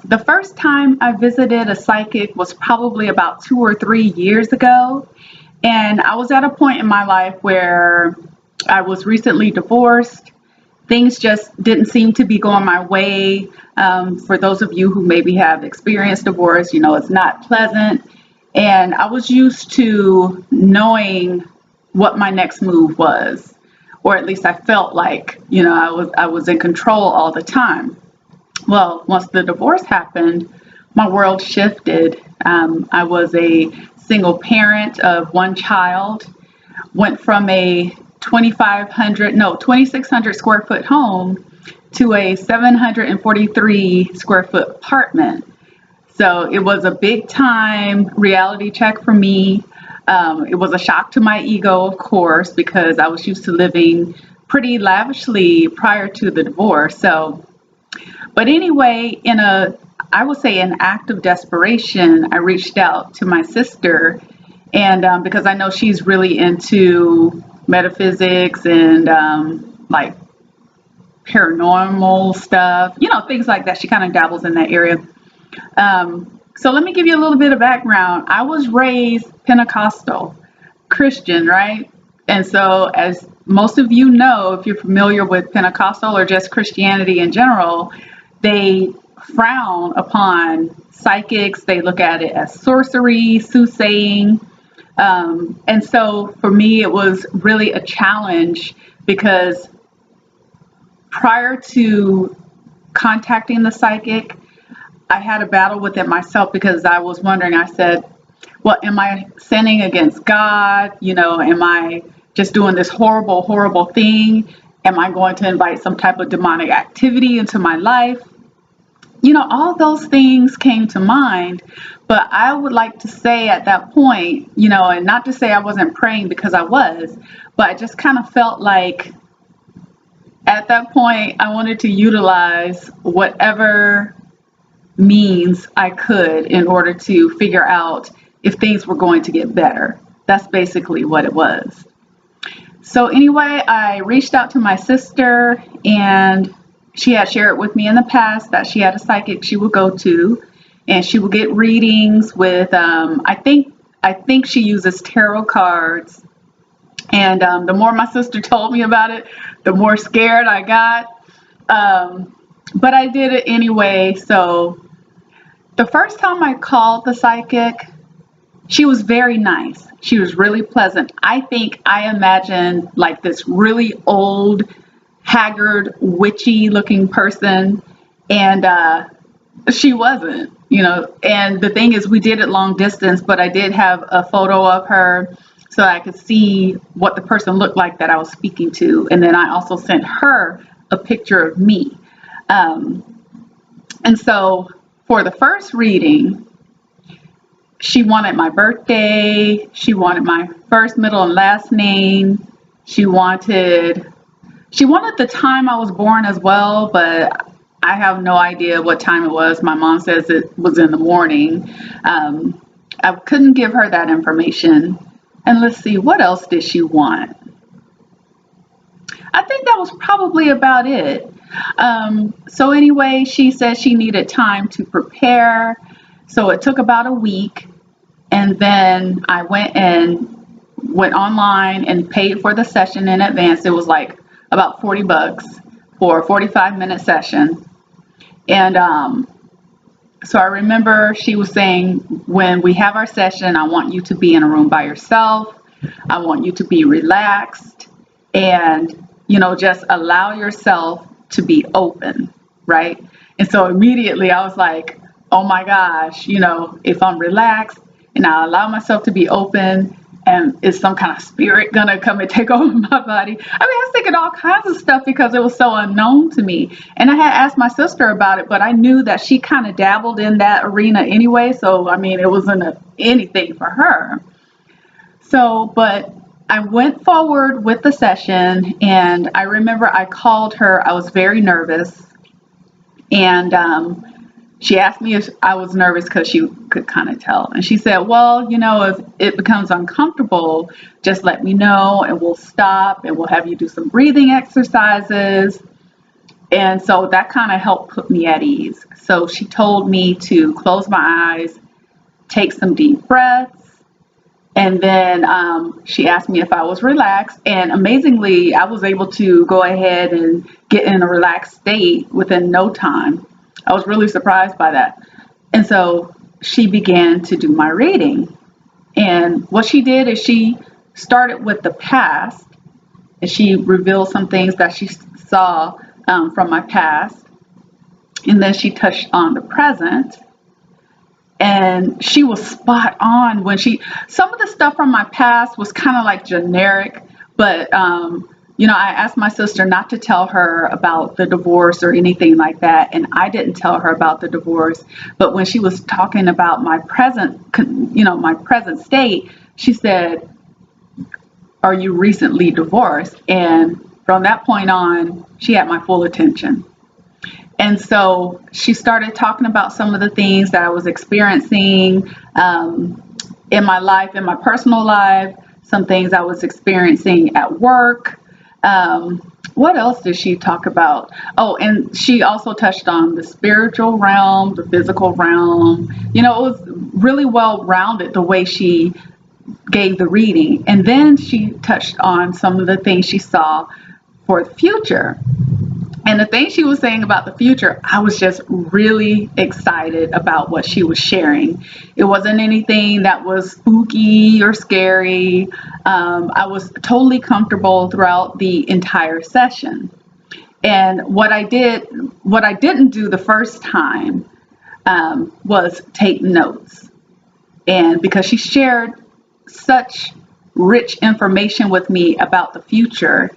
The first time I visited a psychic was probably about 2 or 3 years ago. And I was at a point in my life where I was recently divorced. Things just didn't seem to be going my way. For those of you who maybe have experienced divorce, it's not pleasant. And I was used to knowing what my next move was, or at least I felt like, I was in control all the time. Well, once the divorce happened, my world shifted. I was a single parent of one child, went from a 2,600 square foot home to a 743 square foot apartment. So it was a big time reality check for me. It was a shock to my ego, of course, because I was used to living pretty lavishly prior to the divorce. But anyway, I would say an act of desperation, I reached out to my sister, and because I know she's really into metaphysics and like paranormal stuff, things like that. She kind of dabbles in that area. So let me give you a little bit of background. I was raised Pentecostal Christian, right? And so, as most of you know, if you're familiar with Pentecostal or just Christianity in general, they frown upon psychics. They look at it as sorcery, soothsaying. And so for me, it was really a challenge because prior to contacting the psychic, I had a battle with it myself because I was wondering, I said, well, am I sinning against God? Am I just doing this horrible, horrible thing? Am I going to invite some type of demonic activity into my life? All those things came to mind, but I would like to say at that point, and not to say I wasn't praying because I was, but I just kind of felt like at that point I wanted to utilize whatever means I could in order to figure out if things were going to get better. That's basically what it was. So anyway, I reached out to my sister, and she had shared with me in the past that she had a psychic she would go to, and she would get readings with I think she uses tarot cards. And the more my sister told me about it, the more scared I got. But I did it anyway. So the first time I called the psychic, she was very nice. She was really pleasant. I think I imagined like this really old, haggard, witchy looking person. And she wasn't, And the thing is, we did it long distance, but I did have a photo of her so I could see what the person looked like that I was speaking to. And then I also sent her a picture of me. And so for the first reading, she wanted my birthday. She wanted my first, middle, and last name. She wanted the time I was born as well, but I have no idea what time it was. My mom says it was in the morning. I couldn't give her that information. And let's see, what else did she want? I think that was probably about it. So anyway, she said she needed time to prepare. So it took about a week. And then I went online and paid for the session in advance. It was like about $40 for a 45-minute session. And so I remember she was saying, when we have our session, I want you to be in a room by yourself. I want you to be relaxed and, just allow yourself to be open, right? And so immediately I was like, oh my gosh, if I'm relaxed and I allow myself to be open, and is some kind of spirit gonna come and take over my body? I was thinking all kinds of stuff because it was so unknown to me. And I had asked my sister about it, but I knew that she kind of dabbled in that arena anyway. So, it wasn't anything for her. So, but I went forward with the session, and I remember I called her. I was very nervous. And she asked me if I was nervous because she could kind of tell. And she said, well, if it becomes uncomfortable, just let me know and we'll stop and we'll have you do some breathing exercises. And so that kind of helped put me at ease. So she told me to close my eyes, take some deep breaths, and then she asked me if I was relaxed. And amazingly, I was able to go ahead and get in a relaxed state within no time. I was really surprised by that. And so she began to do my reading. And what she did is she started with the past, and she revealed some things that she saw from my past. And then she touched on the present. And she was spot on when some of the stuff from my past was kind of like generic, but I asked my sister not to tell her about the divorce or anything like that, and I didn't tell her about the divorce. But when she was talking about my present, my present state, she said, "Are you recently divorced?" And from that point on, she had my full attention. And so she started talking about some of the things that I was experiencing in my life, in my personal life, some things I was experiencing at work. What else did she talk about? Oh, and she also touched on the spiritual realm, the physical realm. It was really well rounded the way she gave the reading. And then she touched on some of the things she saw for the future. And the thing she was saying about the future, I was just really excited about what she was sharing. It wasn't anything that was spooky or scary. I was totally comfortable throughout the entire session. And what I didn't do the first time was take notes. And because she shared such rich information with me about the future,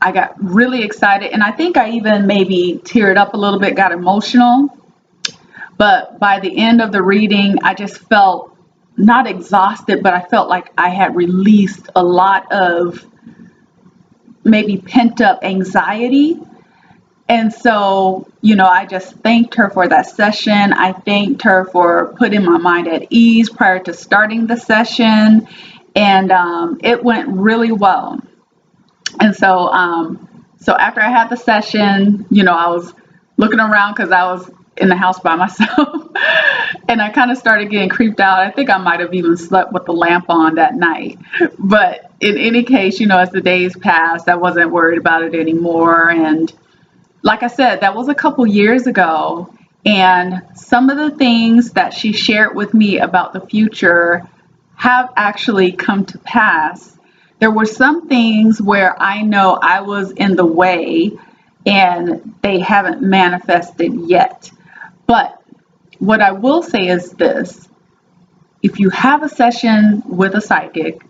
I got really excited, and I think I even maybe teared up a little bit, got emotional. But by the end of the reading, I just felt not exhausted, but I felt like I had released a lot of maybe pent up anxiety. And so, I just thanked her for that session. I thanked her for putting my mind at ease prior to starting the session. And it went really well. And so after I had the session, I was looking around because I was in the house by myself, and I kind of started getting creeped out. I think I might have even slept with the lamp on that night. But in any case, as the days passed, I wasn't worried about it anymore. And like I said, that was a couple years ago. And some of the things that she shared with me about the future have actually come to pass. There were some things where I know I was in the way and they haven't manifested yet. But what I will say is this: if you have a session with a psychic,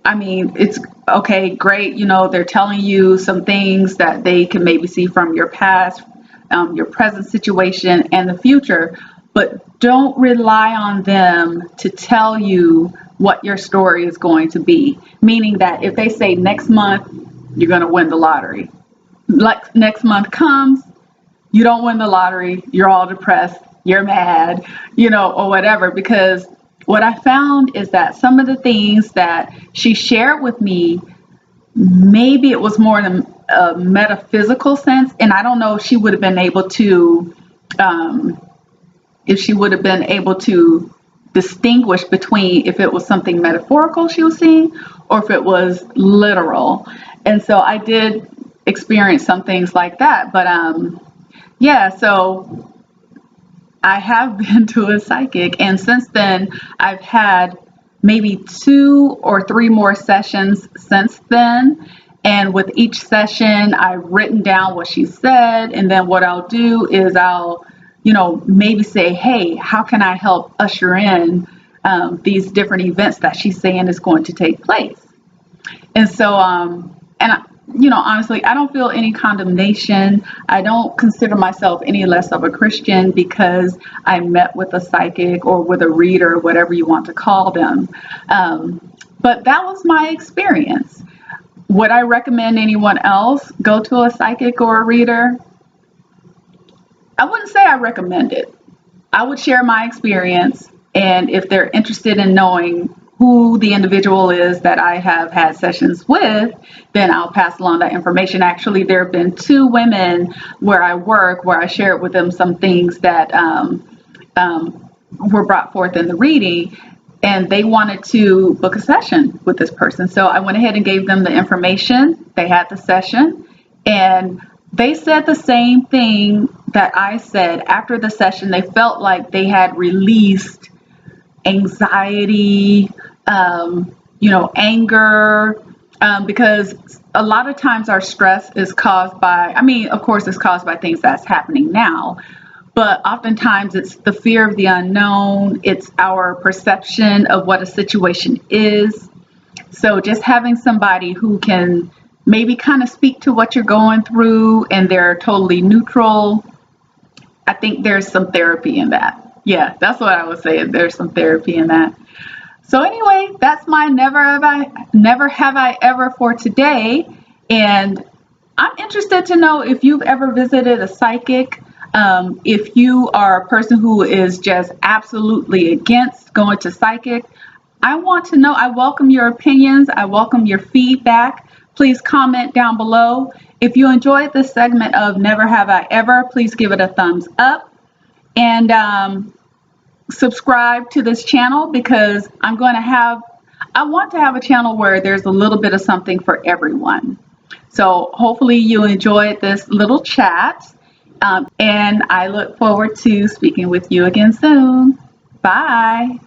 I mean, it's okay, great. They're telling you some things that they can maybe see from your past, your present situation, and the future. But don't rely on them to tell you what your story is going to be. Meaning that if they say next month you're going to win the lottery, like next month comes, you don't win the lottery, you're all depressed, you're mad, or whatever. Because what I found is that some of the things that she shared with me, maybe it was more in a metaphysical sense, and I don't know if she would have been able to distinguish between if it was something metaphorical she was seeing or if it was literal. And so I did experience some things like that. But yeah, so I have been to a psychic, and since then I've had maybe 2 or 3 more sessions since then. And with each session, I've written down what she said, and then what I'll do is I'll maybe say, hey, how can I help usher in these different events that she's saying is going to take place? And so, honestly, I don't feel any condemnation. I don't consider myself any less of a Christian because I met with a psychic or with a reader, whatever you want to call them. But that was my experience. Would I recommend anyone else go to a psychic or a reader? I wouldn't say I recommend it. I would share my experience, and if they're interested in knowing who the individual is that I have had sessions with, then I'll pass along that information. Actually, there have been two women where I work where I shared with them some things that were brought forth in the reading, and they wanted to book a session with this person. So I went ahead and gave them the information. They had the session, and they said the same thing that I said. After the session, they felt like they had released anxiety, anger, because a lot of times our stress is caused by, of course, it's caused by things that's happening now, but oftentimes it's the fear of the unknown. It's our perception of what a situation is. So just having somebody who can maybe kind of speak to what you're going through and they're totally neutral, I think there's some therapy in that. Yeah, that's what I would say. There's some therapy in that. So anyway, that's my never have I ever for today. And I'm interested to know if you've ever visited a psychic. If you are a person who is just absolutely against going to psychic, I want to know. I welcome your opinions. I welcome your feedback. Please comment down below. If you enjoyed this segment of Never Have I Ever, please give it a thumbs up and subscribe to this channel, because I want to have a channel where there's a little bit of something for everyone. So hopefully you enjoyed this little chat, and I look forward to speaking with you again soon. Bye.